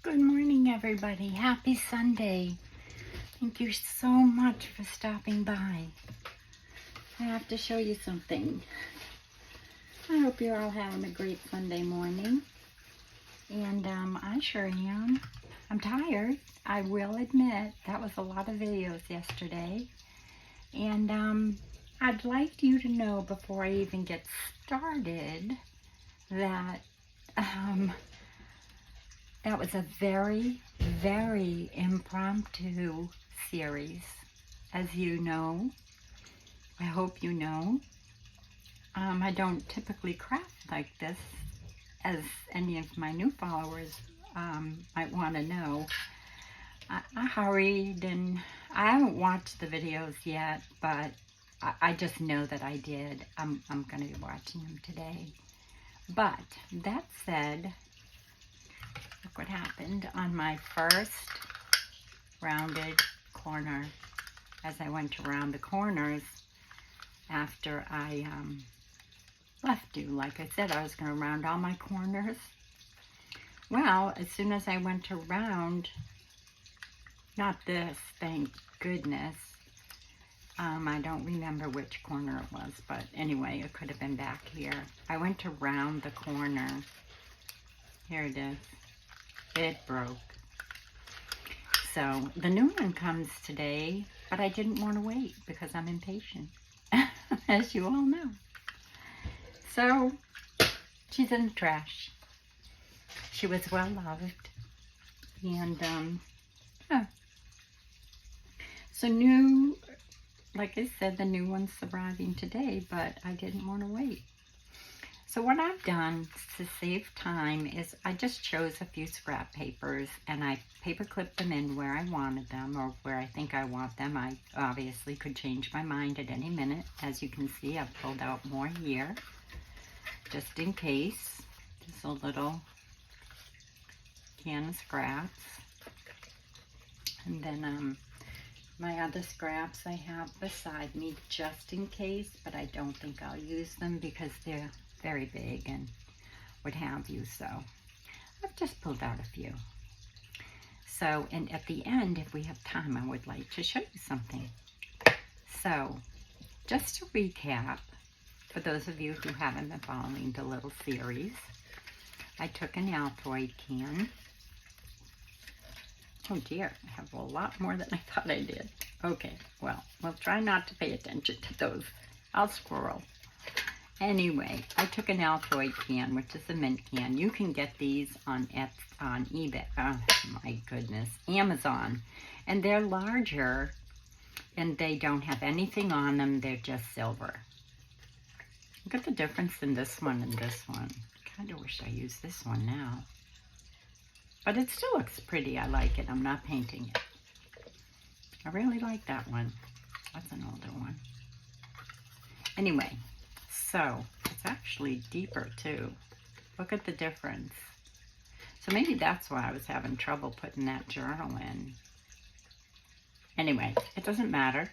Good morning, everybody. Happy Sunday. Thank you so much for stopping by. I have to show you something. I hope you're all having a great Sunday morning. And I sure am. I'm tired. I will admit that was a lot of videos yesterday. And I'd like you to know before I even get started that that was a very, very impromptu series, as you know. I hope you know. I don't typically craft like this, as any of my new followers might want to know. I hurried and I haven't watched the videos yet, but I just know that I did. I'm going to be watching them today. But that said, look what happened on my first rounded corner. As I went around the corners after I left you. Like I said, I was going to round all my corners. Well, as soon as I went around, not this, thank goodness. I don't remember which corner it was, but anyway, it could have been back here. I went to round the corner. Here it is. It broke. So the new one comes today, but I didn't want to wait because I'm impatient, as you all know. So she's in the trash. She was well loved. And yeah. So new, like I said, the new one's arriving today, but I didn't want to wait. So what I've done to save time is I just chose a few scrap papers and I paper clipped them in where I wanted them or where I think I want them. I obviously could change my mind at any minute. As you can see, I've pulled out more here just in case. Just a little can of scraps. And then my other scraps I have beside me just in case, but I don't think I'll use them because they're very big and what have you. So I've just pulled out a few. So, and at the end, if we have time, I would like to show you something. So just to recap, for those of you who haven't been following the little series, I took an Altoid can. Oh dear, I have a lot more than I thought I did. Okay, well, we'll try not to pay attention to those. I'll squirrel. Anyway, I took an Altoid can, which is a mint can. You can get these on eBay. Oh my goodness, Amazon. And they're larger and they don't have anything on them. They're just silver. Look at the difference in this one and this one. Kind of wish I used this one now. But it still looks pretty. I like it. I'm not painting it. I really like that one. That's an older one. Anyway, so it's actually deeper too. Look at the difference. So maybe that's why I was having trouble putting that journal in. Anyway, it doesn't matter.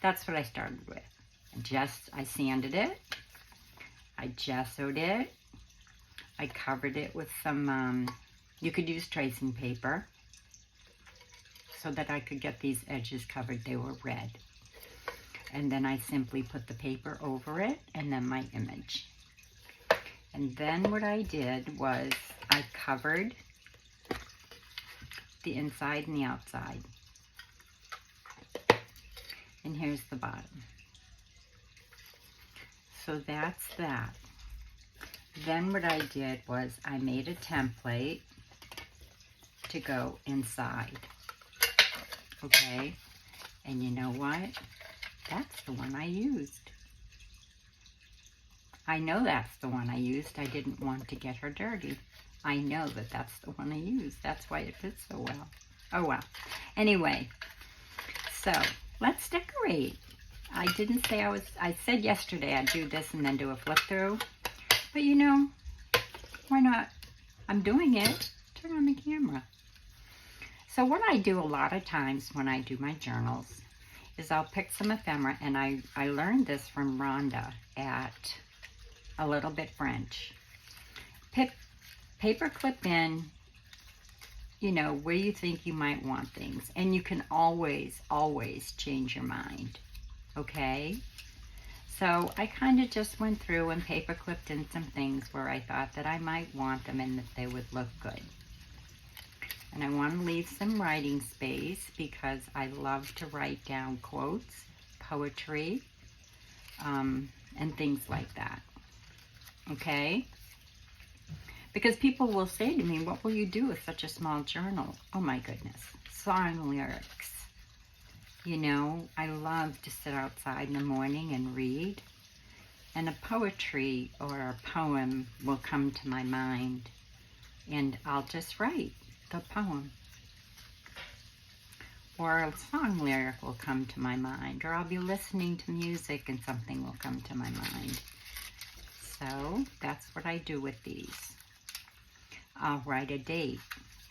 That's what I started with. I sanded it. I gessoed it. I covered it with some, you could use tracing paper so that I could get these edges covered. They were red. And then I simply put the paper over it and then my image. And then what I did was I covered the inside and the outside. And here's the bottom. So that's that. Then what I did was I made a template to go inside. Okay? And you know what? That's the one I used. I know that's the one I used. I didn't want to get her dirty. I know that that's the one I used. That's why it fits so well. Oh well. Anyway, so let's decorate. I didn't say I said yesterday I'd do this and then do a flip through. But you know, why not? I'm doing it. Turn on the camera. So what I do a lot of times when I do my journals is I'll pick some ephemera, and I learned this from Rhonda at A Little Bit French. Paper clip in you know, where you think you might want things. And you can always, always change your mind, okay? So I kind of just went through and paper clipped in some things where I thought that I might want them and that they would look good. And I want to leave some writing space because I love to write down quotes, poetry, and things like that, okay? Because people will say to me, what will you do with such a small journal? Oh my goodness, song lyrics. You know, I love to sit outside in the morning and read, and a poetry or a poem will come to my mind, and I'll just write the poem. Or a song lyric will come to my mind, or I'll be listening to music and something will come to my mind. So that's what I do with these. I'll write a date.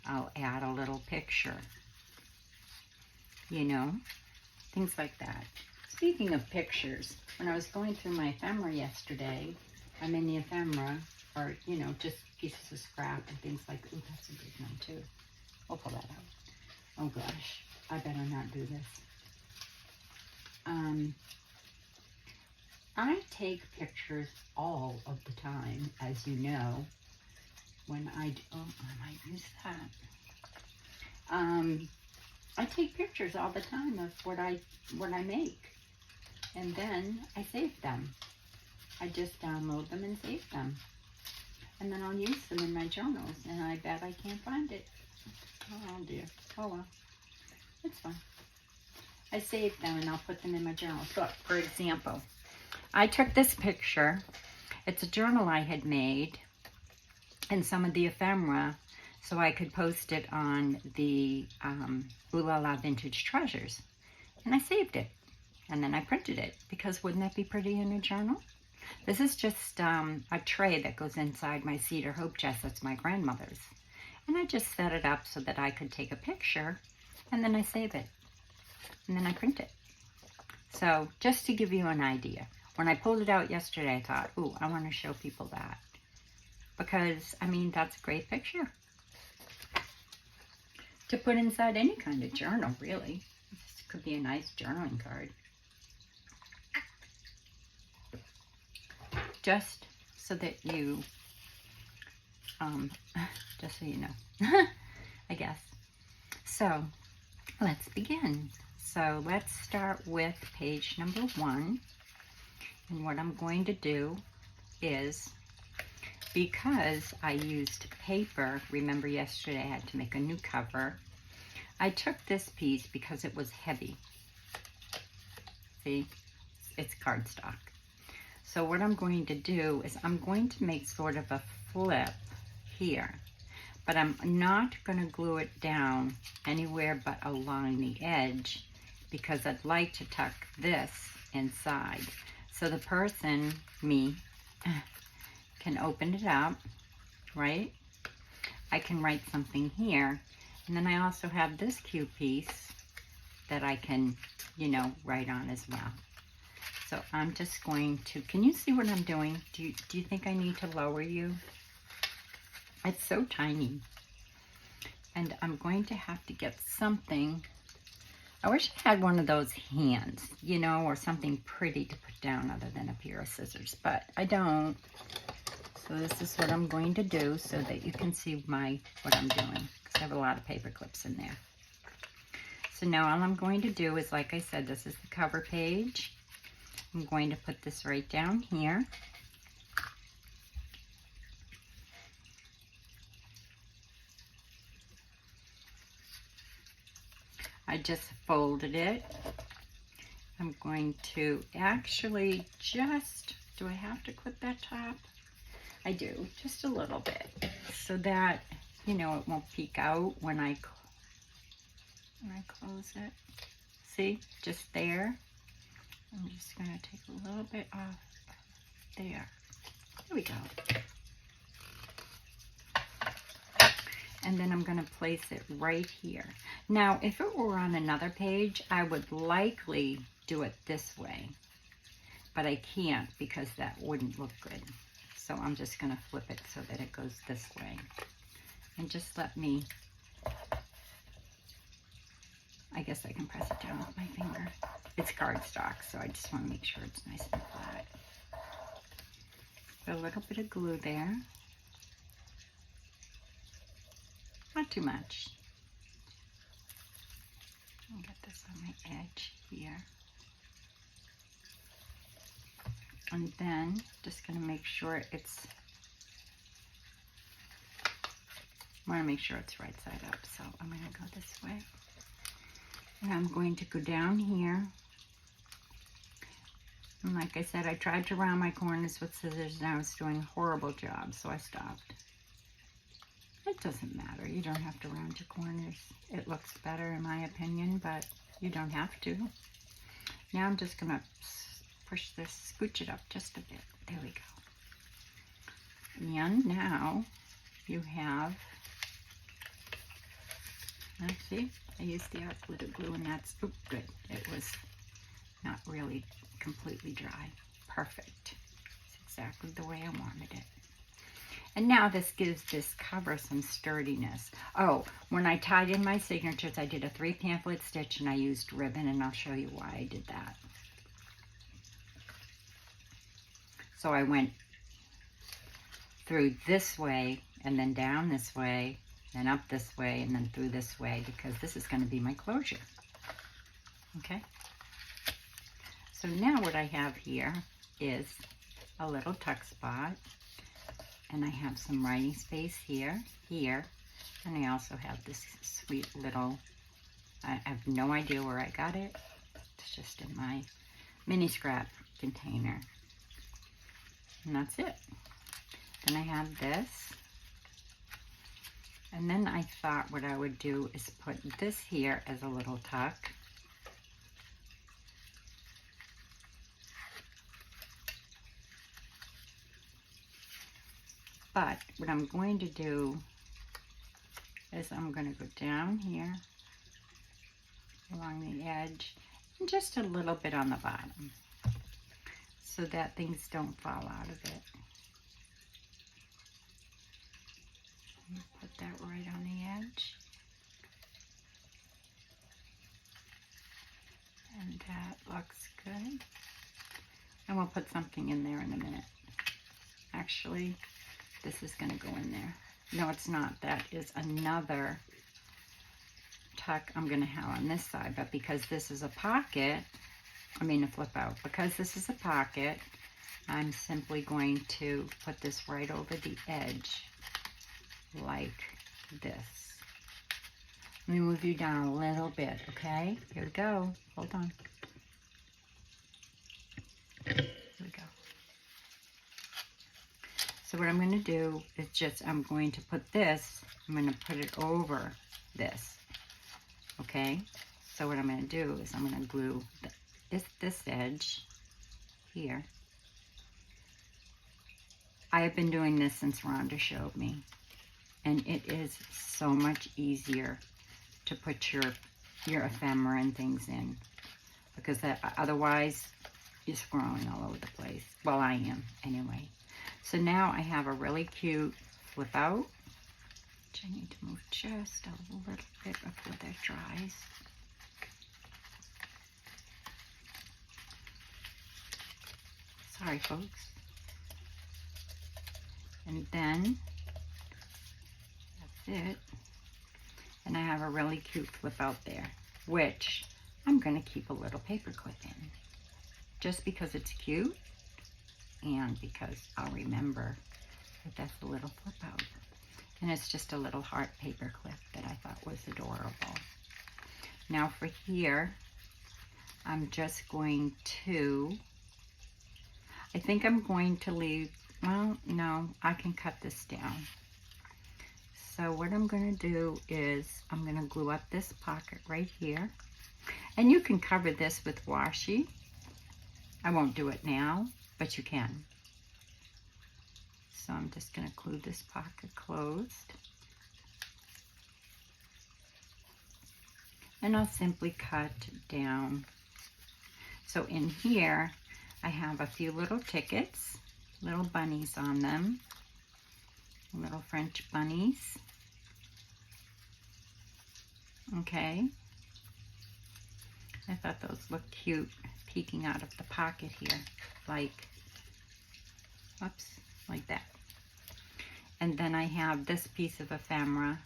I'll add a little picture. You know, things like that. Speaking of pictures, when I was going through my ephemera yesterday, I'm in the ephemera, or, you know, just pieces of scrap and things like, ooh, that's a big one too. I'll pull that out. Oh gosh, I better not do this. I take pictures all of the time, as you know. When I might use that. I take pictures all the time of what I make, and then I save them. I just download them and save them, and then I'll use them in my journals. And I bet I can't find it. Oh dear. Oh well, it's fine. I save them and I'll put them in my journal. So, for example, I took this picture. It's a journal I had made and some of the ephemera, so I could post it on the Ooh La La Vintage Treasures. And I saved it. And then I printed it, because wouldn't that be pretty in a journal? This is just a tray that goes inside my cedar hope chest. That's my grandmother's. And I just set it up so that I could take a picture, and then I save it. And then I print it. So, just to give you an idea. When I pulled it out yesterday, I thought, ooh, I want to show people that. Because, I mean, that's a great picture to put inside any kind of journal, really. This could be a nice journaling card. Just so that you, just so you know, I guess. So, let's begin. So, let's start with page number 1. And what I'm going to do is, because I used paper, remember yesterday I had to make a new cover, I took this piece because it was heavy. See, it's cardstock. So what I'm going to do is I'm going to make sort of a flip here, but I'm not going to glue it down anywhere but along the edge, because I'd like to tuck this inside. So the person, me, can open it up, right? I can write something here, and then I also have this cute piece that I can, you know, write on as well. So I'm just going to, can you see what I'm doing? Do you think I need to lower you? It's so tiny. And I'm going to have to get something. I wish I had one of those hands, you know, or something pretty to put down other than a pair of scissors, but I don't. So this is what I'm going to do so that you can see what I'm doing, because I have a lot of paper clips in there. So now all I'm going to do is, like I said, this is the cover page. I'm going to put this right down here. I just folded it. I'm going to actually just, do I have to clip that top? I do, just a little bit, so that, you know, it won't peek out when I close it. See, just there. I'm just going to take a little bit off there. There we go. And then I'm going to place it right here. Now, if it were on another page, I would likely do it this way, but I can't because that wouldn't look good. So I'm just going to flip it so that it goes this way. And just let me I guess I can press it down with my finger. It's cardstock, so I just want to make sure it's nice and flat. Put a little bit of glue there. Not too much. I'll get this on my edge here. And then just going to make sure it's, I want to make sure it's right side up, so I'm going to go this way. And I'm going to go down here. And like I said, I tried to round my corners with scissors and I was doing a horrible job, so I stopped. It doesn't matter. You don't have to round your corners. It looks better in my opinion, but you don't have to. Now I'm just going to push this, scooch it up just a bit. There we go. And now you have, let's see, I used the glitter glue and that's, oh, good. It was not really completely dry. Perfect. It's exactly the way I wanted it. And now this gives this cover some sturdiness. Oh, when I tied in my signatures, I did a 3 pamphlet stitch and I used ribbon, and I'll show you why I did that. So I went through this way and then down this way and up this way and then through this way because this is going to be my closure. Okay? So now what I have here is a little tuck spot, and I have some writing space here, and I also have this sweet little, I have no idea where I got it. It's just in my mini scrap container. And that's it. Then I have this. And then I thought what I would do is put this here as a little tuck. But what I'm going to do is I'm going to go down here along the edge and just a little bit on the bottom so that things don't fall out of it. Put that right on the edge. And that looks good. And we'll put something in there in a minute. Actually, this is going to go in there. No, it's not. That is another tuck I'm going to have on this side. But because this is a pocket, a flip out. Because this is a pocket, I'm simply going to put this right over the edge like this. Let me move you down a little bit, okay? Here we go. Hold on. Here we go. So what I'm going to do is I'm going to put this, I'm going to put it over this, okay? So what I'm going to do is I'm going to glue this edge here. I have been doing this since Rhonda showed me, and it is so much easier to put your ephemera and things in, because otherwise you're scrolling all over the place. Well, I am anyway. So now I have a really cute flip out, which I need to move just a little bit before that dries. Sorry, folks. And then that's it. And I have a really cute flip out there, which I'm going to keep a little paper clip in, just because it's cute. And because I'll remember that that's a little flip out. And it's just a little heart paper clip that I thought was adorable. Now for here, I'm just going to, I think I'm going to leave, well, no, I can cut this down. So what I'm going to do is I'm going to glue up this pocket right here. And you can cover this with washi. I won't do it now, but you can. So I'm just going to glue this pocket closed. And I'll simply cut down. So in here, I have a few little tickets, little bunnies on them, little French bunnies. Okay. I thought those looked cute peeking out of the pocket here, like, oops, like that. And then I have this piece of ephemera,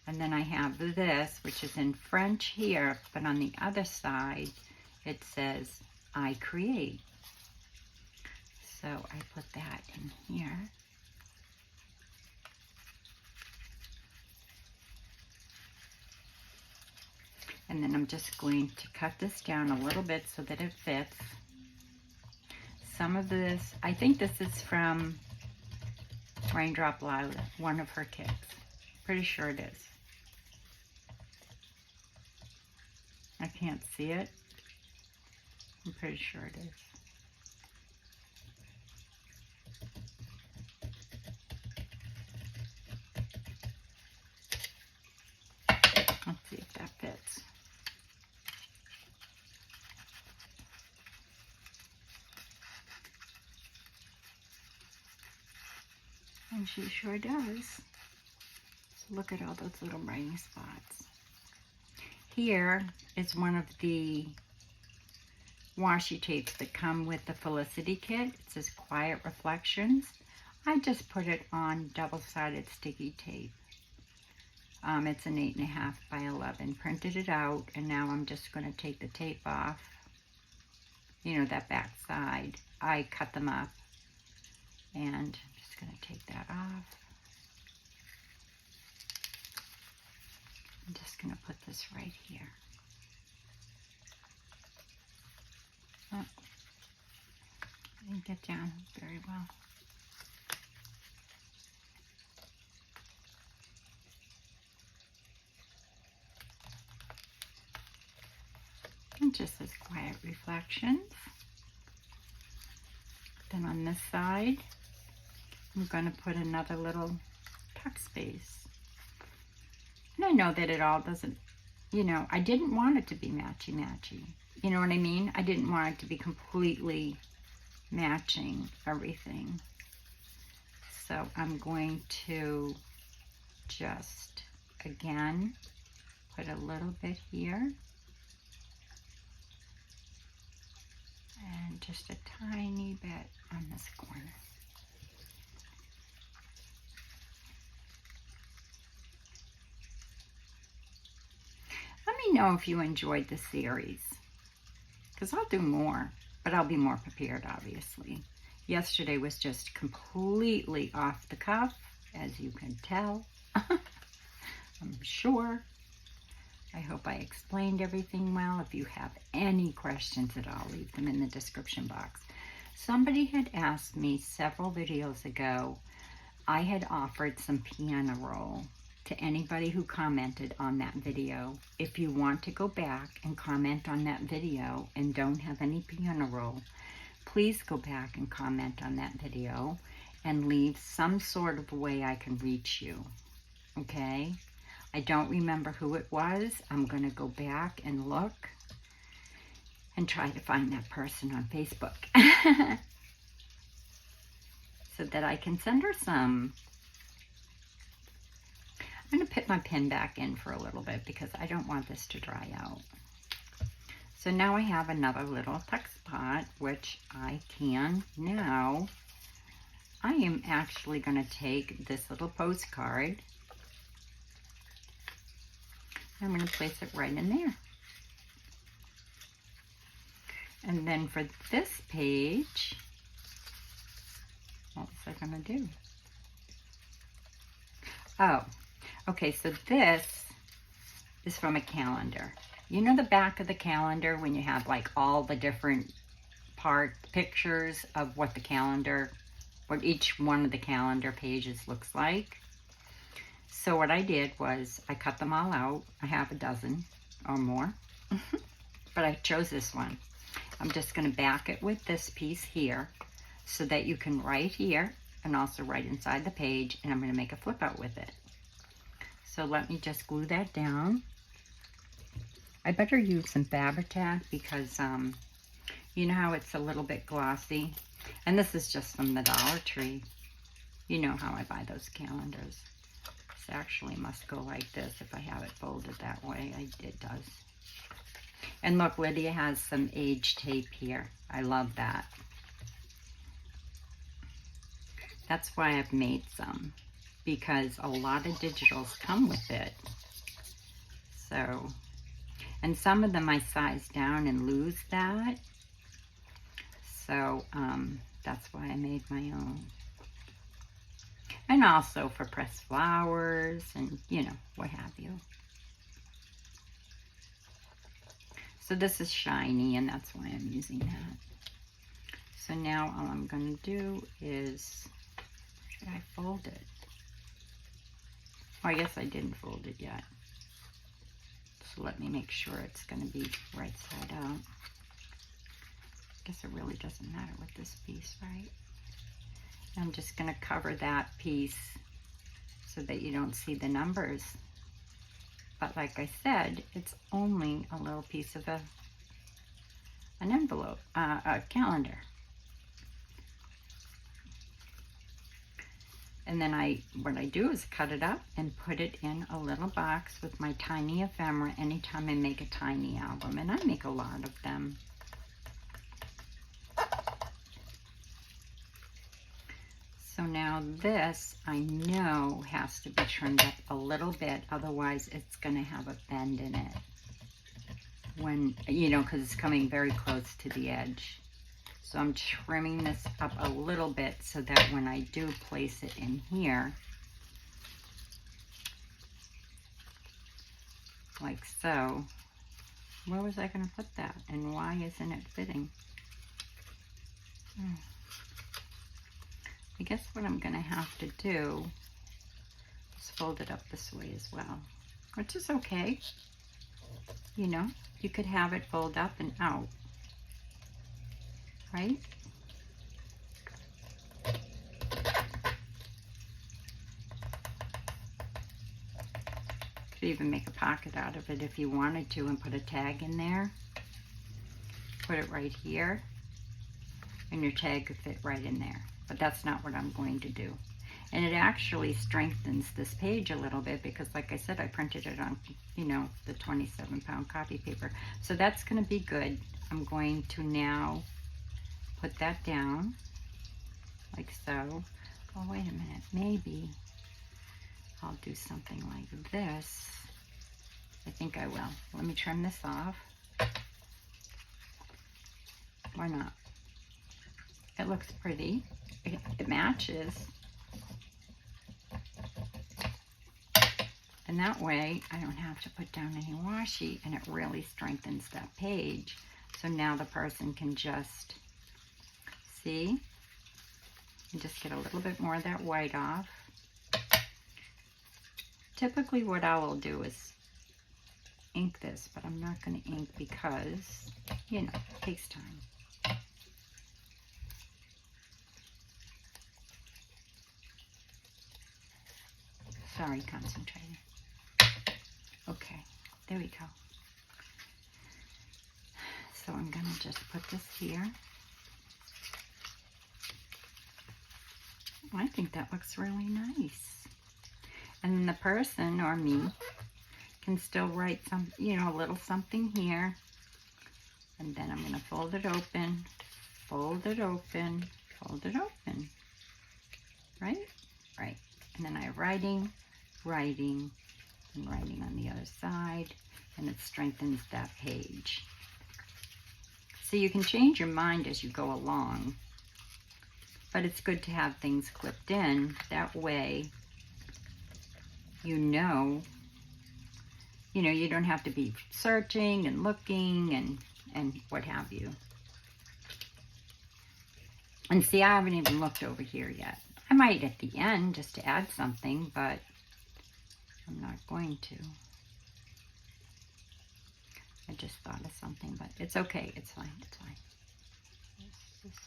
and then I have this, which is in French here, but on the other side, it says, I create. So I put that in here. And then I'm just going to cut this down a little bit so that it fits. Some of this, I think this is from Raindrop Lila, one of her kits. Pretty sure it is. I can't see it. I'm pretty sure it is. Let's see if that fits. And she sure does. So look at all those little writing spots. Here is one of the washi tapes that come with the Felicity kit. It says Quiet Reflections. I just put it on double-sided sticky tape. It's an 8.5 by 11. Printed it out, and now I'm just going to take the tape off. You know, that back side. I cut them up, and I'm just going to take that off. I'm just going to put this right here. Oh, I didn't get down very well. It just says Quiet Reflections. Then on this side, I'm going to put another little tuck space. And I know that it all doesn't, you know, I didn't want it to be matchy-matchy. You know what I mean? I didn't want it to be completely matching everything. So I'm going to just, again, put a little bit here. And just a tiny bit on this corner. Let me know if you enjoyed the series, because I'll do more, but I'll be more prepared, obviously. Yesterday was just completely off the cuff, as you can tell. I'm sure. I hope I explained everything well. If you have any questions at all, leave them in the description box. Somebody had asked me several videos ago, I had offered some piano roll to anybody who commented on that video. If you want to go back and comment on that video and don't have any piano roll, please go back and comment on that video and leave some sort of way I can reach you, okay? I don't remember who it was. I'm going to go back and look and try to find that person on Facebook so that I can send her some. I'm going to put my pen back in for a little bit because I don't want this to dry out. So now I have another little tuck spot, which I can now. I am actually going to take this little postcard. I'm going to place it right in there. And then for this page, what was I going to do? Oh, okay, so this is from a calendar. You know the back of the calendar when you have like all the different pictures of what the calendar, what each one of the calendar pages looks like? So what I did was I cut them all out. I have a dozen or more, but I chose this one. I'm just going to back it with this piece here so that you can write here and also write inside the page, and I'm going to make a flip out with it. So let me just glue that down. I better use some Fabri-Tac because you know how it's a little bit glossy, and this is just from the Dollar Tree. You know how I buy those calendars. This actually must go like this if I have it folded that way. It does. And look, Lydia has some age tape here. I love that. That's why I've made some, because a lot of digitals come with it. So, and some of them I size down and lose that. So that's why I made my own. And also for pressed flowers and, you know, what have you. So this is shiny, and that's why I'm using that. So now all I'm going to do is, should I fold it? Oh, I guess I didn't fold it yet. So let me make sure it's going to be right side out. I guess it really doesn't matter with this piece, right? I'm just going to cover that piece so that you don't see the numbers. But like I said, it's only a little piece of an envelope, a calendar. And then what I do is cut it up and put it in a little box with my tiny ephemera anytime I make a tiny album. And I make a lot of them. So now this, I know, has to be trimmed up a little bit, otherwise it's going to have a bend in it. When, you know, because it's coming very close to the edge. So I'm trimming this up a little bit so that when I do place it in here, like so, where was I going to put that? And why isn't it fitting? I guess what I'm going to have to do is fold it up this way as well, which is okay. You know, you could have it fold up and out, right? Could even make a pocket out of it if you wanted to and put a tag in there. Put it right here, and your tag could fit right in there. But that's not what I'm going to do. And it actually strengthens this page a little bit because, like I said, I printed it on, you know, the 27-pound copy paper. So that's going to be good. I'm going to now put that down like so. Oh, wait a minute. Maybe I'll do something like this. I think I will. Let me trim this off. Why not? It looks pretty. It matches. And that way I don't have to put down any washi, and it really strengthens that page. So now the person can just see and just get a little bit more of that white off. Typically what I will do is ink this, but I'm not going to ink because, you know, it takes time. Sorry, concentrating. Okay, there we go. So I'm going to just put this here. I think that looks really nice. And then the person, or me, can still write some, you know, a little something here. And then I'm going to fold it open, fold it open, fold it open. Right? Right. And then I have writing, writing, and writing on the other side, and it strengthens that page. So you can change your mind as you go along, but it's good to have things clipped in. That way, you know, you don't have to be searching and looking and what have you. And see, I haven't even looked over here yet. I might at the end just to add something, but I'm not going to. I just thought of something, but it's okay. It's fine. It's fine. This is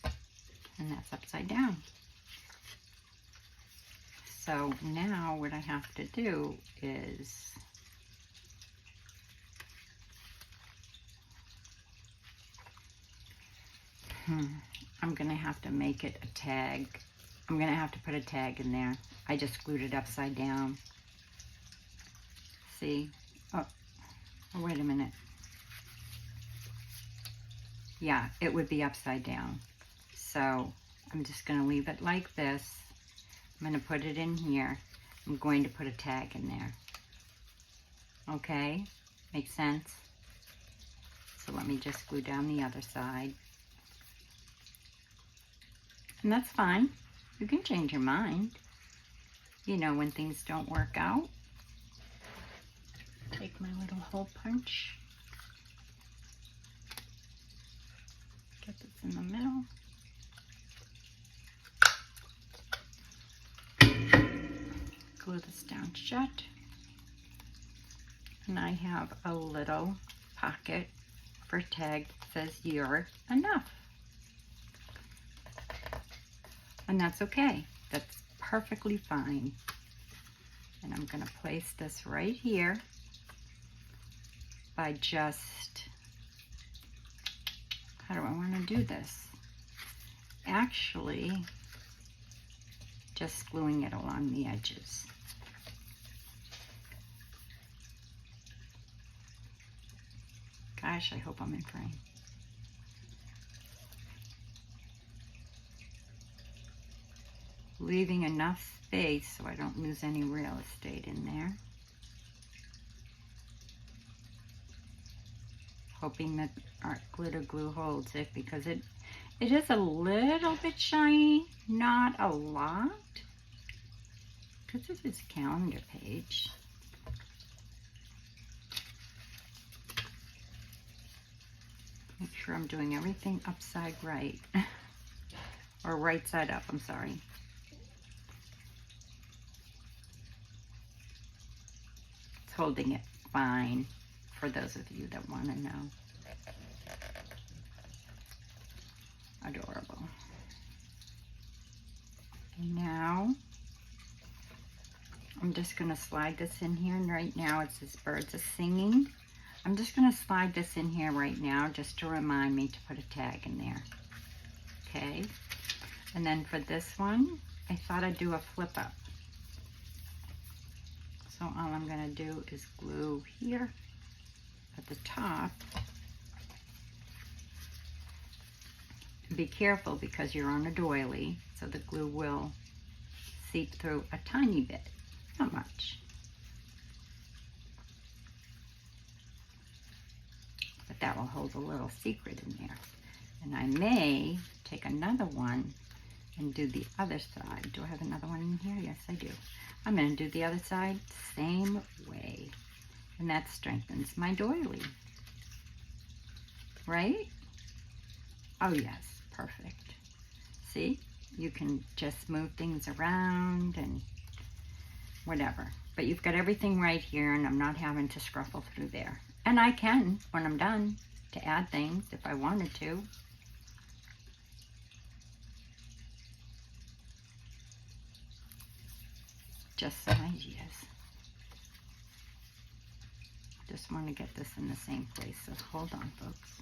fine. And that's upside down. So now what I have to do is I'm going to have to make it a tag. I'm going to have to put a tag in there. I just glued it upside down. see. Oh, wait a minute. Yeah, it would be upside down. So I'm just going to leave it like this. I'm going to put it in here. I'm going to put a tag in there. Okay, makes sense? So let me just glue down the other side. And that's fine. You can change your mind. You know, when things don't work out. Take my little hole punch. Get this in the middle. Glue this down shut. And I have a little pocket for a tag that says "You're enough." And that's okay. That's perfectly fine. And I'm going to place this right here by just, how do I want to do this? Actually, just gluing it along the edges. Gosh, I hope I'm in frame. Leaving enough space so I don't lose any real estate in there. Hoping that our glitter glue holds it, because it is a little bit shiny, not a lot, because this is a calendar page. Make sure I'm doing everything upside right, or right side up, I'm sorry. It's holding it fine for those of you that want to know. Adorable. And now I'm just going to slide this in here, and right now it says birds are singing. I'm just going to slide this in here right now just to remind me to put a tag in there. Okay. And then for this one, I thought I'd do a flip up. So all I'm going to do is glue here at the top. Be careful because you're on a doily, so the glue will seep through a tiny bit, not much. But that will hold a little secret in there. And I may take another one and do the other side. Do I have another one in here? Yes, I do. I'm going to do the other side same way. And that strengthens my doily. Right? Oh, yes. Perfect. See? You can just move things around and whatever. But you've got everything right here, and I'm not having to scruffle through there. And I can, when I'm done, to add things if I wanted to. Just some ideas. Just want to get this in the same place, so hold on, folks.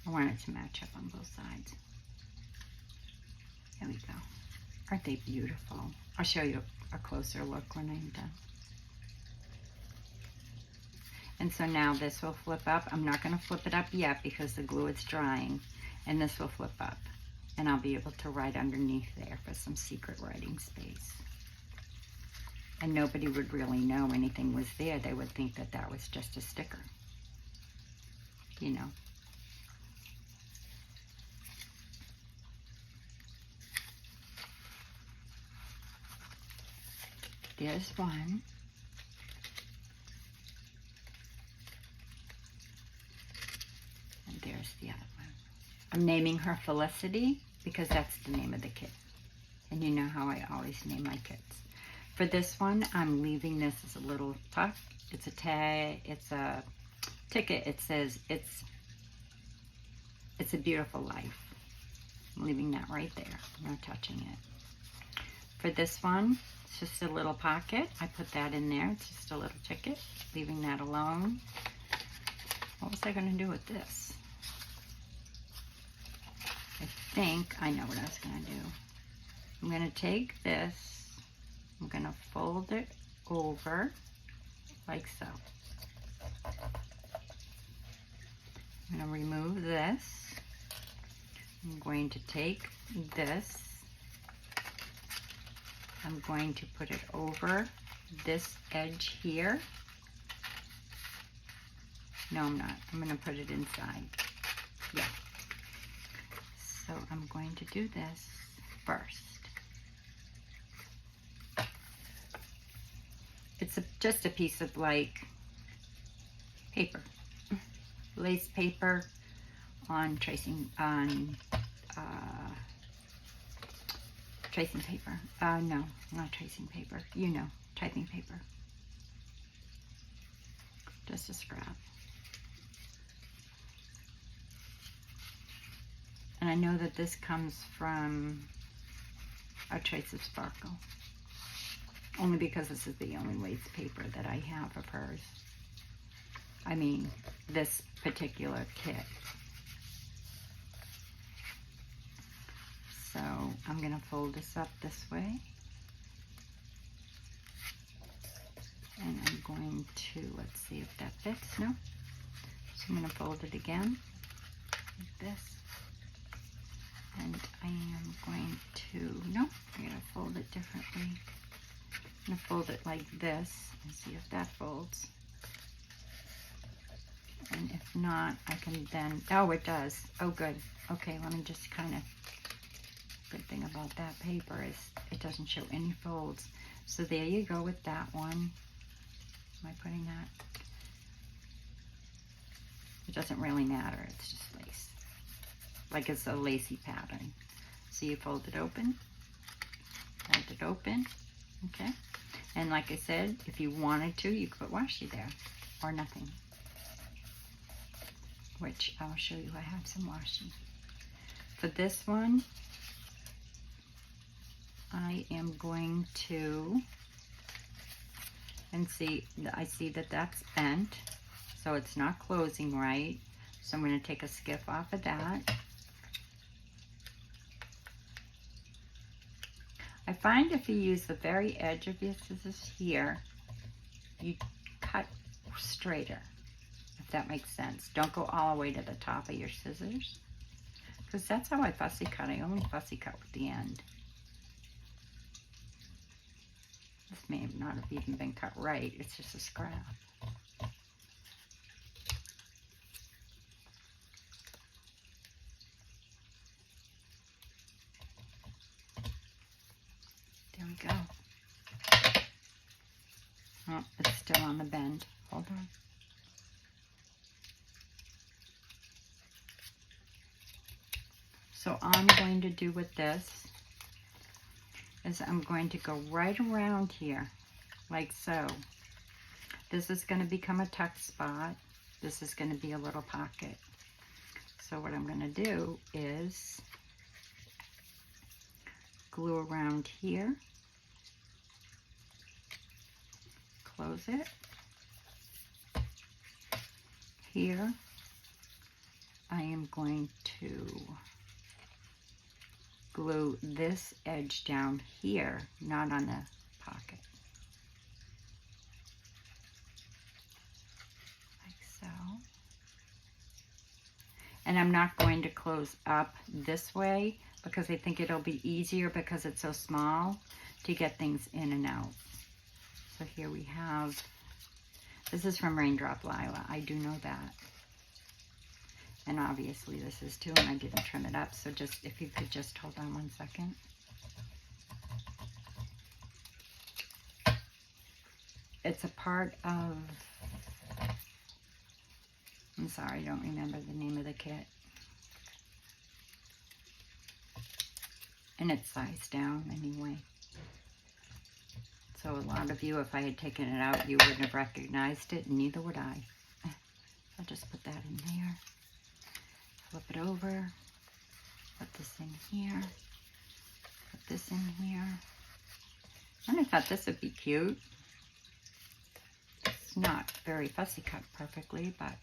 I want it to match up on both sides. There we go. Aren't they beautiful? I'll show you a closer look when I'm done. And so now this will flip up. I'm not going to flip it up yet because the glue is drying. And this will flip up. And I'll be able to write underneath there for some secret writing space. And nobody would really know anything was there. They would think that that was just a sticker. You know. There's one. And there's the other one. I'm naming her Felicity because that's the name of the kit. And you know how I always name my kits. For this one, I'm leaving this as a little tuck. It's a tag, it's a ticket. It says, it's a beautiful life. I'm leaving that right there. I'm not touching it. For this one, it's just a little pocket. I put that in there. It's just a little ticket. Leaving that alone. What was I going to do with this? I think I know what I was going to do. I'm going to take this I'm going to fold it over like so. I'm going to remove this. I'm going to take this. I'm going to put it over this edge here. No, I'm not. I'm going to put it inside. Yeah. So I'm going to do this first. It's just a piece of like paper, lace paper on tracing paper. No, not tracing paper. You know, typing paper. Just a scrap. And I know that this comes from A Trace of Sparkle. Only because this is the only lace paper that I have of hers. I mean, this particular kit. So I'm going to fold this up this way. And I'm going to, let's see if that fits. No. So I'm going to fold it again like this. And I am going to, no, I'm going to fold it differently. I'm going to fold it like this and see if that folds. And if not, I can then, oh, it does. Oh, good. Okay, let me just kind of, good thing about that paper is it doesn't show any folds. So there you go with that one. Am I putting that? It doesn't really matter. It's just lace. Like it's a lacy pattern. So you fold it open, okay? And like I said, if you wanted to, you could put washi there or nothing. Which I'll show you, I have some washi. For this one, I am going to, and see, I see that that's bent, so it's not closing right. So I'm going to take a skiff off of that. I find if you use the very edge of your scissors here, you cut straighter, if that makes sense. Don't go all the way to the top of your scissors, because that's how I fussy cut. I only fussy cut with the end. This may not have even been cut right. It's just a scrap. There we go. Oh, it's still on the bend. Hold on. So all I'm going to do with this is I'm going to go right around here, like so. This is going to become a tuck spot. This is going to be a little pocket. So what I'm going to do is glue around here, close it. Here, I am going to glue this edge down here, not on the pocket. Like so. And I'm not going to close up this way because I think it'll be easier because it's so small to get things in and out. So here we have, this is from Raindrop Lila. I do know that. And obviously this is too, and I didn't trim it up. So just, if you could just hold on 1 second. It's a part of, I'm sorry, I don't remember the name of the kit. And it's sized down anyway. So a lot of you, if I had taken it out, you wouldn't have recognized it, and neither would I. I'll just put that in there. Flip it over. Put this in here. Put this in here. And I thought this would be cute. It's not very fussy cut perfectly, but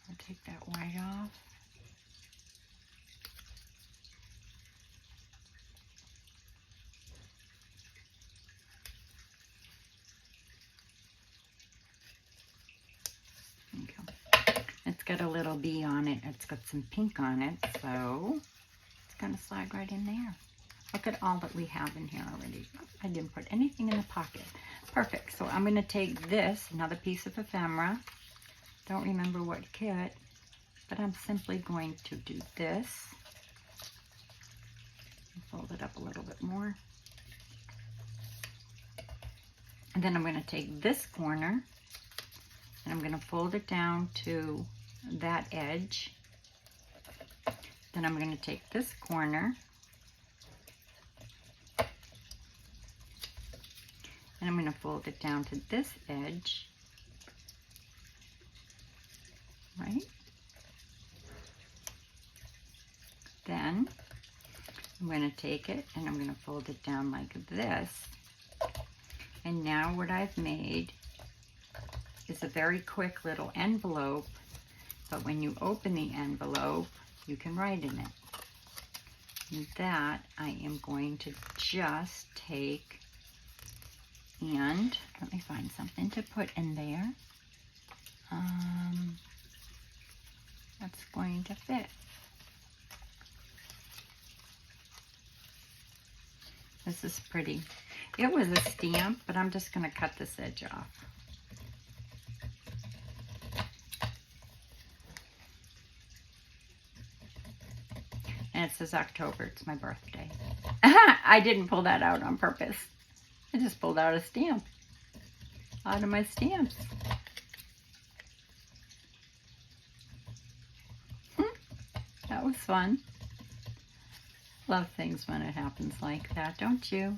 I'll take that white off. got a little bee on it. It's got some pink on it, so it's going to slide right in there. Look at all that we have in here already. I didn't put anything in the pocket. Perfect. So I'm going to take this, another piece of ephemera. Don't remember what kit, but I'm simply going to do this. Fold it up a little bit more. And then I'm going to take this corner and I'm going to fold it down to that edge. Then I'm going to take this corner and I'm going to fold it down to this edge, right? Then I'm going to take it and I'm going to fold it down like this. And now what I've made is a very quick little envelope, but when you open the envelope, you can write in it. And that I am going to just take and let me find something to put in there. That's going to fit. This is pretty. It was a stamp, but I'm just going to cut this edge off. And it says October. It's my birthday. I didn't pull that out on purpose. I just pulled out a stamp out of my stamps. That was fun. Love things when it happens like that, don't you?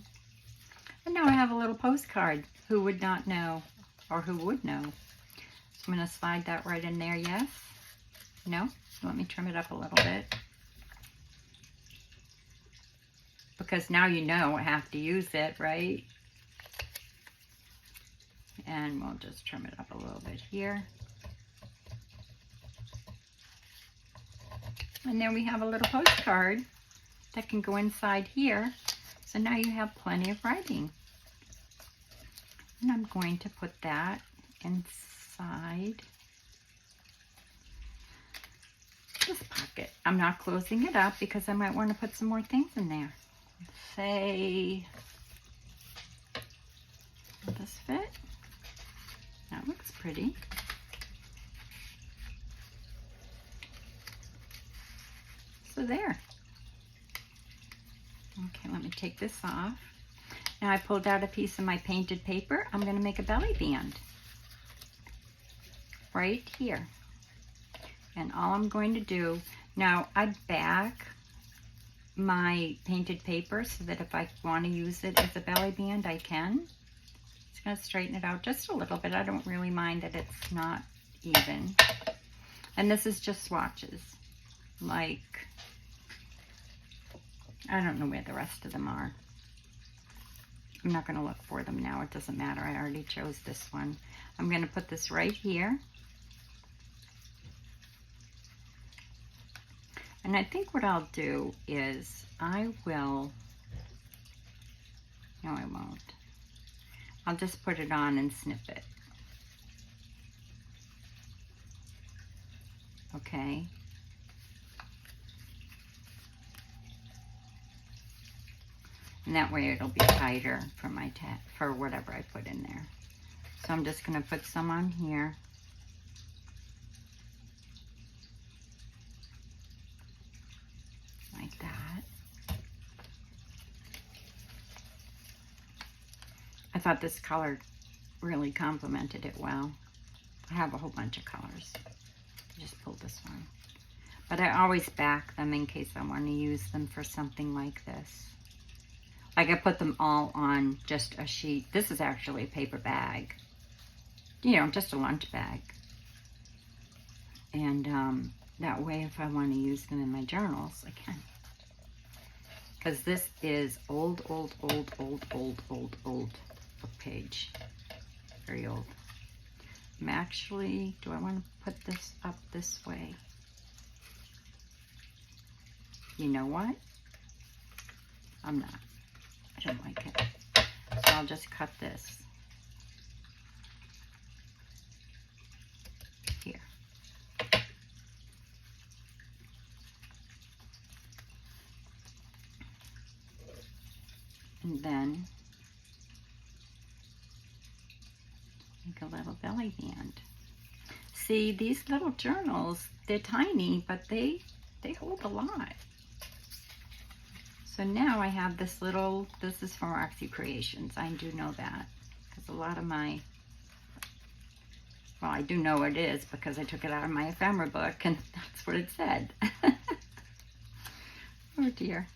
And now I have a little postcard. Who would not know, or who would know? So I'm going to slide that right in there, yes? No? Let me trim it up a little bit. Because now you know I have to use it, right? And we'll just trim it up a little bit here. And then we have a little postcard that can go inside here. So now you have plenty of writing. And I'm going to put that inside this pocket. I'm not closing it up because I might want to put some more things in there. Say, will this fit? That looks pretty. So there. Okay, let me take this off. Now I pulled out a piece of my painted paper. I'm going to make a belly band right here. And all I'm going to do, now I back my painted paper so that if I want to use it as a belly band, I can. Just going to straighten it out just a little bit. I don't really mind that it's not even. And this is just swatches. Like, I don't know where the rest of them are. I'm not going to look for them now. It doesn't matter. I already chose this one. I'm going to put this right here. And I think what I'll do is I will, no I won't. I'll just put it on and snip it. Okay. And that way it'll be tighter for my for whatever I put in there. So I'm just going to put some on here. Like that. I thought this color really complemented it well. I have a whole bunch of colors. I just pulled this one. But I always back them in case I want to use them for something like this. Like I put them all on just a sheet. This is actually a paper bag. You know, just a lunch bag. And that way if I want to use them in my journals, I can. Because this is old book page. Very old. I'm actually, do I want to put this up this way? You know what? I'm not. I don't like it. So I'll just cut this. Here. And then make a little belly band. See, these little journals, they're tiny, but they hold a lot. So now I have this little, this is from Roxy Creations. I do know that, because a lot of my, well, I do know what it is because I took it out of my ephemera book and that's what it said. Oh dear.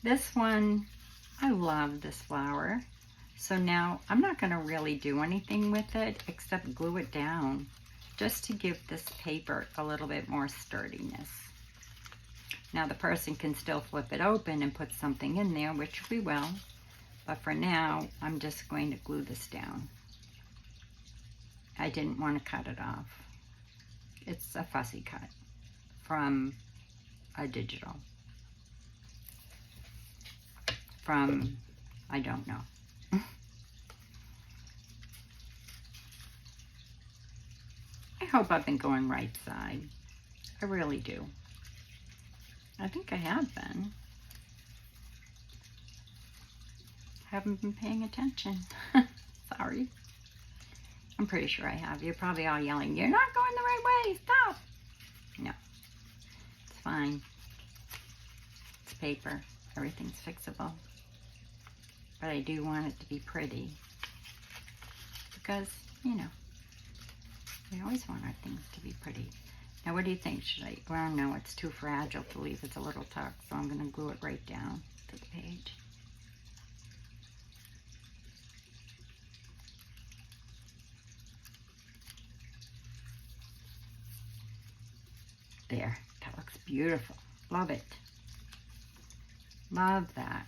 This one, I love this flower. So now I'm not going to really do anything with it except glue it down just to give this paper a little bit more sturdiness. Now the person can still flip it open and put something in there, which we will. But for now, I'm just going to glue this down. I didn't want to cut it off. It's a fussy cut from a digital. From, I don't know. I hope I've been going right side. I really do. I think I have been. Haven't been paying attention. Sorry. I'm pretty sure I have. You're probably all yelling, "You're not going the right way, stop!" No, it's fine. It's paper. Everything's fixable. But I do want it to be pretty. Because, you know, we always want our things to be pretty. Now, what do you think? Should I? Well, no, it's too fragile to leave. It's a little tucked, so I'm going to glue it right down to the page. There, that looks beautiful. Love it. Love that.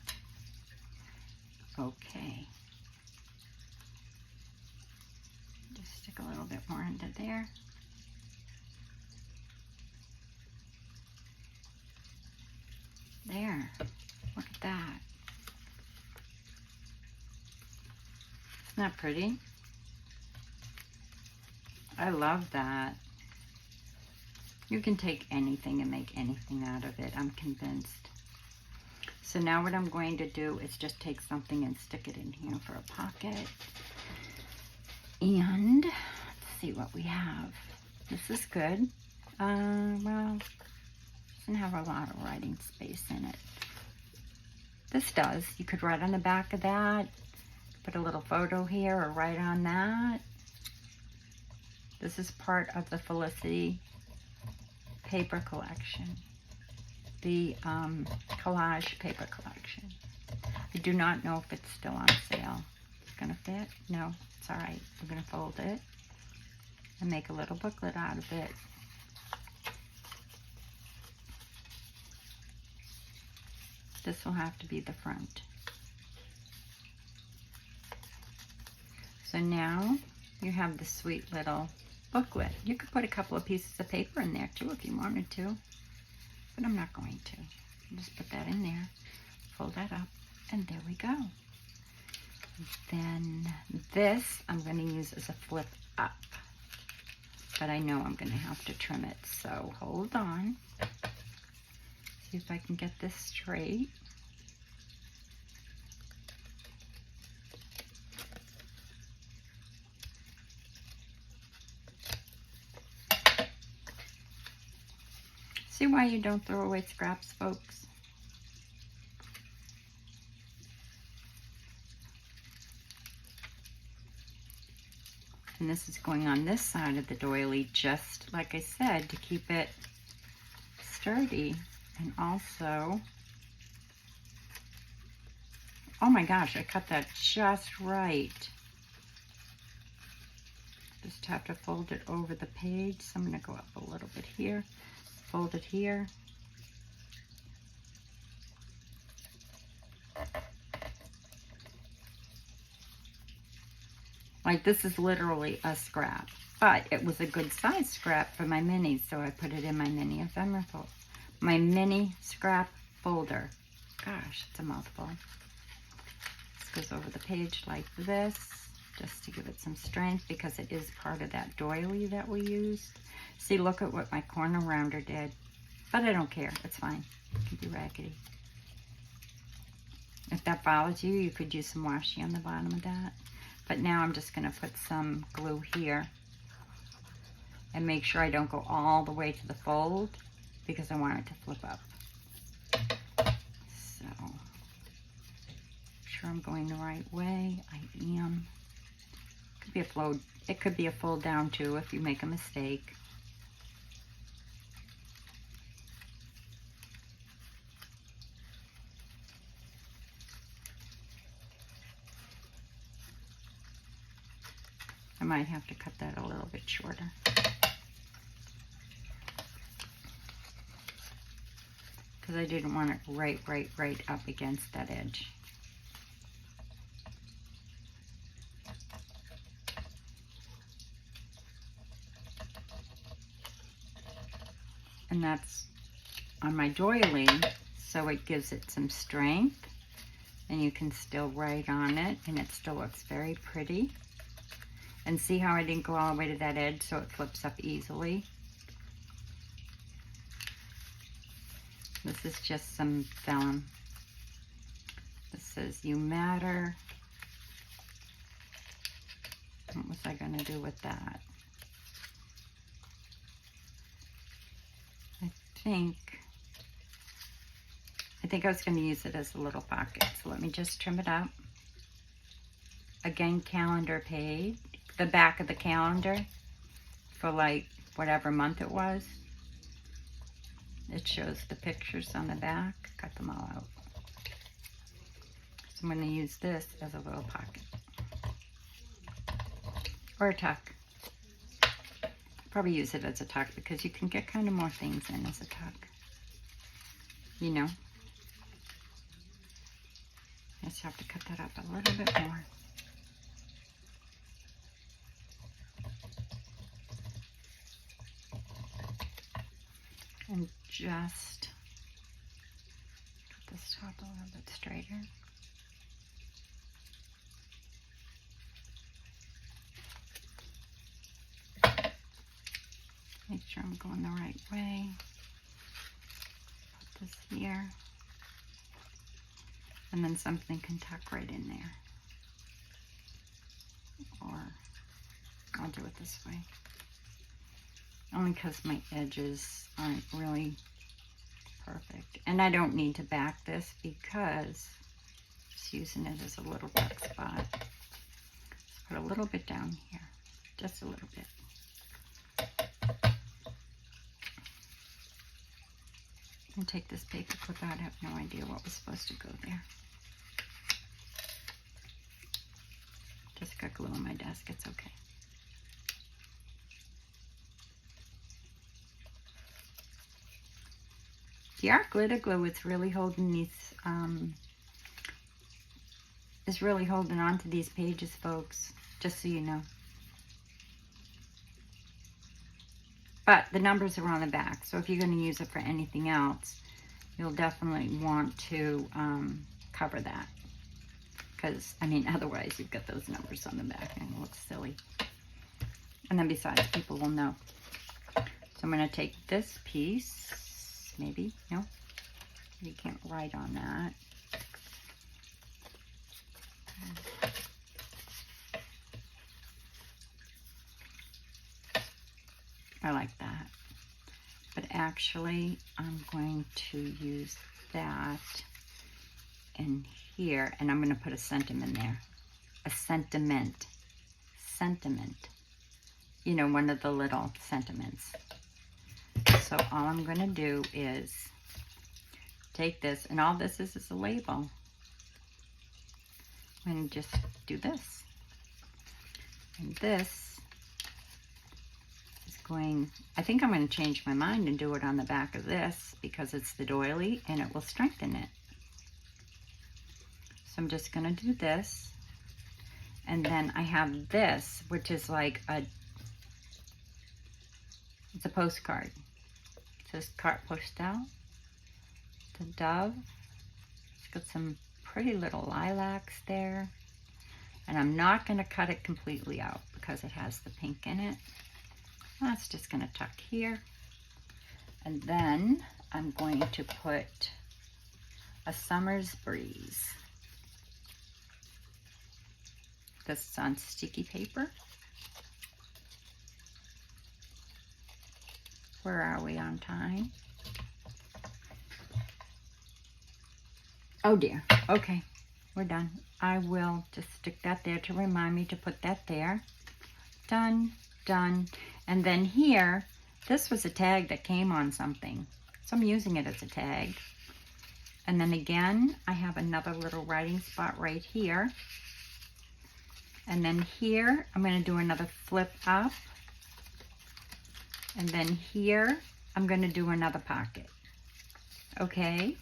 Okay. Just stick a little bit more into there. There, look at that. Isn't that pretty? I love that. You can take anything and make anything out of it, I'm convinced. So now what I'm going to do is just take something and stick it in here for a pocket. And let's see what we have. This is good. Well, doesn't have a lot of writing space in it. This does. You could write on the back of that, put a little photo here or write on that. This is part of the Felicity paper collection, the collage paper collection. I do not know if it's still on sale. It's gonna fit? No, it's all right. We're gonna fold it and make a little booklet out of it. This will have to be the front. So now you have the sweet little booklet. You could put a couple of pieces of paper in there too if you wanted to, but I'm not going to. I'll just put that in there, fold that up, and there we go. Then this I'm going to use as a flip up, but I know I'm going to have to trim it, so hold on. See if I can get this straight. See why you don't throw away scraps, folks? And this is going on this side of the doily, just like I said, to keep it sturdy. And also, oh my gosh, I cut that just right. Just have to fold it over the page. So I'm going to go up a little bit here, fold it here. Like, this is literally a scrap, but it was a good size scrap for my minis, so I put it in my mini ephemera folder. My mini scrap folder. Gosh, it's a mouthful. This goes over the page like this, just to give it some strength, because it is part of that doily that we used. See, look at what my corner rounder did. But I don't care. It's fine. It can be raggedy. If that bothers you, you could use some washi on the bottom of that. But now I'm just going to put some glue here and make sure I don't go all the way to the fold because I want it to flip up. So, make sure I'm going the right way. I am. It could be a fold down too if you make a mistake. I might have to cut that a little bit shorter. Because I didn't want it right up against that edge. And that's on my doily, so it gives it some strength. And you can still write on it, and it still looks very pretty. And see how I didn't go all the way to that edge so it flips up easily? This is just some vellum. This says, "You matter." What was I going to do with that? I think I was going to use it as a little pocket. So let me just trim it up. Again, calendar page. The back of the calendar for like whatever month it was. It shows the pictures on the back. Cut them all out. So I'm going to use this as a little pocket. Or a tuck. Probably use it as a tuck because you can get kind of more things in as a tuck. You know. Just have to cut that up a little bit more. And just cut this top a little bit straighter. Make sure I'm going the right way. Put this here. And then something can tuck right in there. Or I'll do it this way. Only because my edges aren't really perfect. And I don't need to back this because I'm just using it as a little tuck spot. Just put a little bit down here. Just a little bit. And take this paper clip out. I have no idea what was supposed to go there. Just got glue on my desk. It's okay. The art glitter glue is really holding these, is really holding on to these pages, folks, just so you know. But the numbers are on the back, so if you're going to use it for anything else, you'll definitely want to cover that. Because, I mean, otherwise you've got those numbers on the back and it looks silly. And then besides, people will know. So I'm going to take this piece. Maybe, no, you can't write on that. I like that. But actually, I'm going to use that in here, and I'm going to put a sentiment there. A sentiment. Sentiment. You know, one of the little sentiments. So all I'm going to do is take this, and all this is a label. I'm going to just do this. And this is going, I think I'm going to change my mind and do it on the back of this because it's the doily and it will strengthen it. So I'm just going to do this. And then I have this, which is like it's a postcard. It says carte postale. The dove. It's got some pretty little lilacs there. And I'm not going to cut it completely out because it has the pink in it. That's just going to tuck here. And then I'm going to put a summer's breeze. This is on sticky paper. Where are we on time? Oh dear. Okay, we're done. I will just stick that there to remind me to put that there. Done, done. And then here, this was a tag that came on something, so I'm using it as a tag. And then again, I have another little writing spot right here. And then here, I'm going to do another flip up. And then here, I'm going to do another pocket. Okay?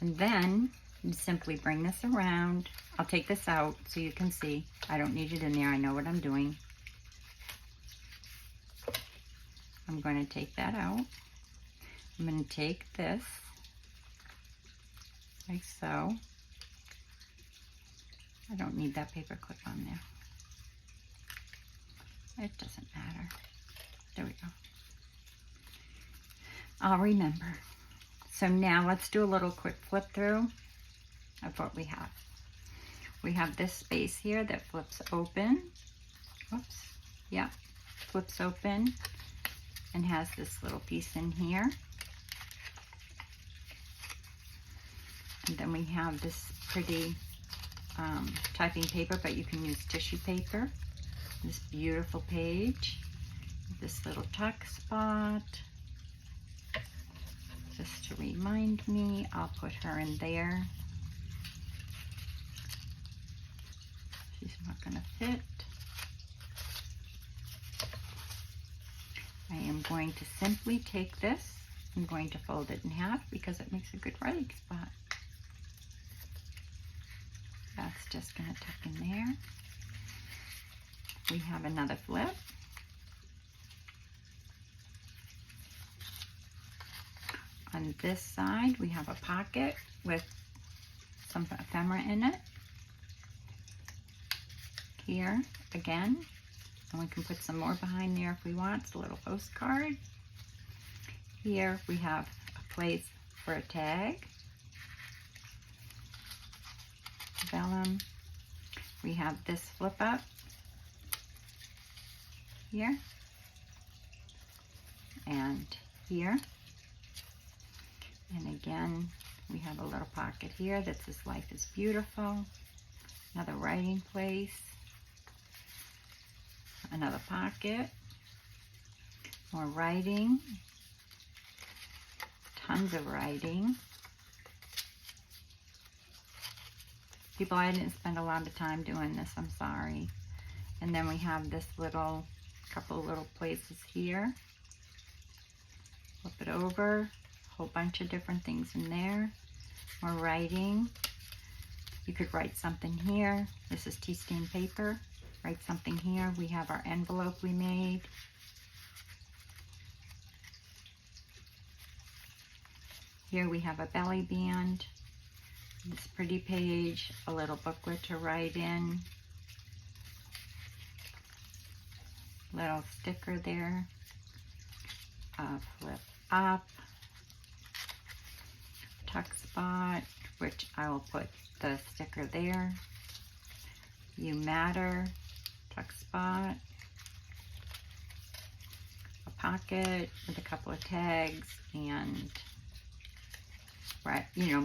And then you simply bring this around. I'll take this out so you can see. I don't need it in there. I know what I'm doing. I'm going to take that out. I'm going to take this, like so. I don't need that paper clip on there. It doesn't matter. There we go. I'll remember. So now let's do a little quick flip through of what we have. We have this space here that flips open. Whoops. Yeah, flips open and has this little piece in here. And then we have this pretty typing paper, but you can use tissue paper. This beautiful page. This little tuck spot. Just to remind me, I'll put her in there. She's not going to fit. I am going to simply take this. I'm going to fold it in half because it makes a good writing spot. That's just going to tuck in there. We have another flip. On this side, we have a pocket with some ephemera in it. Here, again, and we can put some more behind there if we want. It's a little postcard. Here, we have a place for a tag. Vellum. We have this flip up here and here. And again, we have a little pocket here that says Life is Beautiful. Another writing place. Another pocket. More writing. Tons of writing. People, I didn't spend a lot of time doing this, I'm sorry. And then we have this little, couple little places here. Flip it over. Whole bunch of different things in there. More writing. You could write something here. This is tea stain paper. Write something here. We have our envelope we made. Here we have a belly band. This pretty page. A little booklet to write in. Little sticker there. Flip up. Tuck spot, which I will put the sticker there. You Matter, tuck spot. A pocket with a couple of tags and,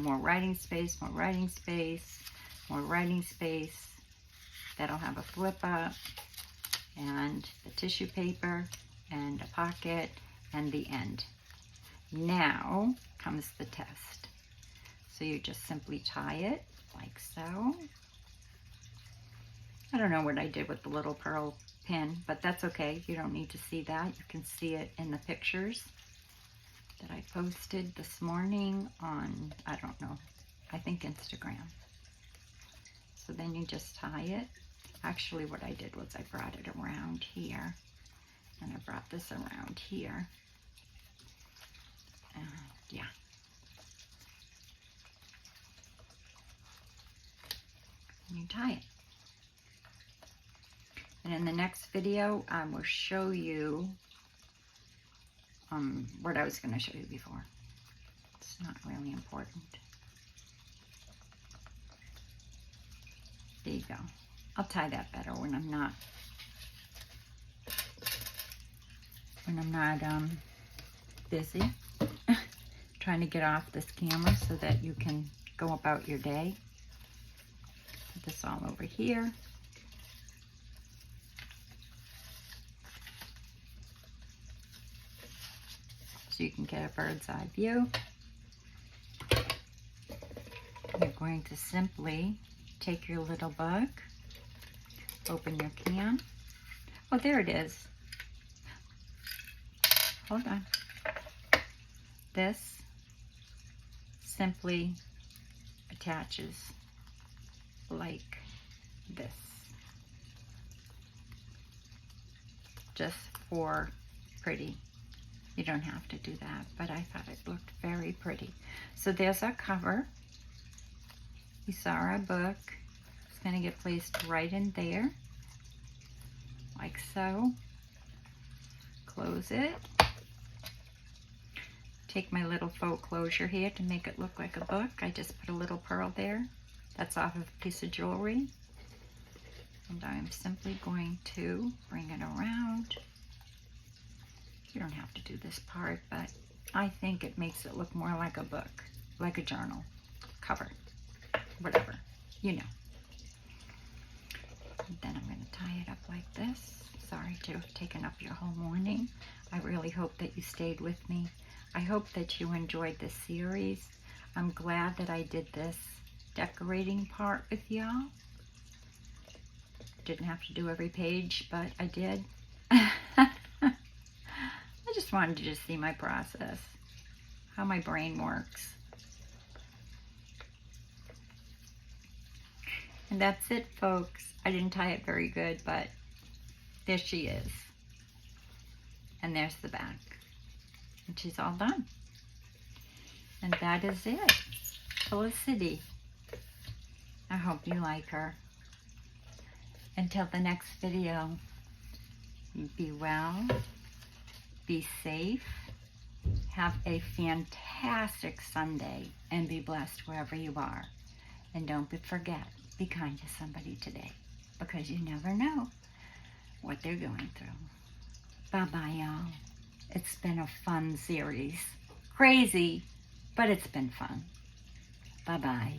more writing space, more writing space, more writing space. That'll have a flip up and the tissue paper and a pocket and the end. Now comes the test. So you just simply tie it like so. I don't know what I did with the little pearl pin, but that's okay. You don't need to see that. You can see it in the pictures that I posted this morning on, I don't know, I think Instagram. So then you just tie it. Actually, what I did was I brought it around here, and I brought this around here. Yeah. And you tie it. And in the next video, I will show you what I was going to show you before. It's not really important. There you go. I'll tie that better when I'm not busy trying to get off this camera so that you can go about your day. Put this all over here. So you can get a bird's eye view. You're going to simply take your little book, open your can. Oh, there it is. Hold on. This simply attaches like this. Just for pretty. You don't have to do that, but I thought it looked very pretty. So there's our cover. You saw our book. It's going to get placed right in there, like so. Close it. Take my little faux closure here to make it look like a book. I just put a little pearl there. That's off of a piece of jewelry. And I'm simply going to bring it around. You don't have to do this part, but I think it makes it look more like a book, like a journal cover, whatever, you know. And then I'm going to tie it up like this. Sorry to have taken up your whole morning. I really hope that you stayed with me. I hope that you enjoyed this series. I'm glad that I did this decorating part with y'all. Didn't have to do every page, but I did. I just wanted you to see my process, how my brain works. And that's it, folks. I didn't tie it very good, but there she is. And there's the back. And she's all done. And that is it. Felicity. I hope you like her. Until the next video, be well, be safe, have a fantastic Sunday, and be blessed wherever you are. And don't forget, be kind to somebody today, because you never know what they're going through. Bye-bye, y'all. It's been a fun series. Crazy, but it's been fun. Bye-bye.